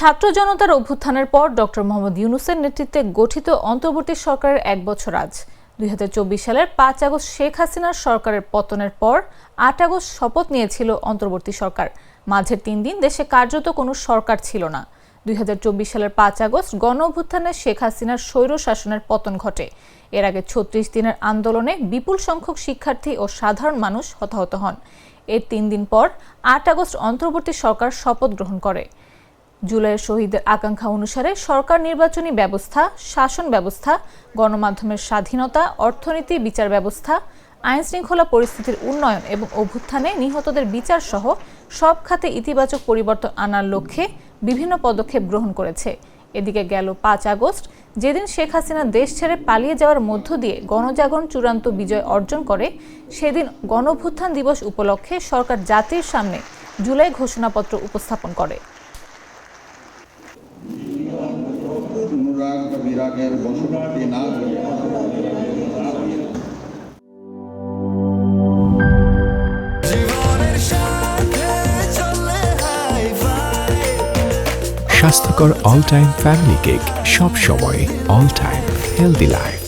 ছাত্র জনতার অভ্যুত্থানের পর ডক্টর মোহাম্মদ ইউনূসের নেতৃত্বে গঠিত অন্তর্বর্তী সরকারের ১ বছর আজ ২০২৪ সালের ৫ আগস্ট শেখ হাসিনার সরকারের পতনের পর ৮ আগস্ট শপথ নিয়েছিল অন্তর্বর্তী সরকার। মাঝের ৩ দিন দেশে কার্যত কোনো সরকার ছিল না। ২০২৪ সালের ৫ আগস্ট গণঅভ্যুত্থানে শেখ হাসিনার স্বৈর শাসনের পতন ঘটে। এর আগে ৩৬ দিনের আন্দোলনে বিপুল সংখ্যক শিক্ষার্থী ও সাধারণ মানুষ হতাহত হন। এর ৩ দিন পর ৮ আগস্ট অন্তর্বর্তী সরকার শপথ গ্রহণ করে। জুলাইয়ের শহীদের আকাঙ্ক্ষা অনুসারে সরকার নির্বাচনী ব্যবস্থা, শাসন ব্যবস্থা, গণমাধ্যমের স্বাধীনতা, অর্থনীতি, বিচার ব্যবস্থা, আইন শৃঙ্খলা পরিস্থিতির উন্নয়ন এবং অভ্যুত্থানে নিহতদের বিচার সহ সব খাতে ইতিবাচক পরিবর্তন আনার লক্ষ্যে বিভিন্ন পদক্ষেপ গ্রহণ করেছে। এদিকে গেল ৫ আগস্ট, যেদিন শেখ হাসিনা দেশ ছেড়ে পালিয়ে যাওয়ার মধ্য দিয়ে গণজাগরণ চূড়ান্ত বিজয় অর্জন করে, সেদিন গণঅভ্যুত্থান দিবস উপলক্ষে সরকার জাতির সামনে জুলাই ঘোষণাপত্র উপস্থাপন করে। স্বাস্থ্যকর অল টাইম ফ্যামিলি কেক, সব সময় অল টাইম হেলদি লাইফ।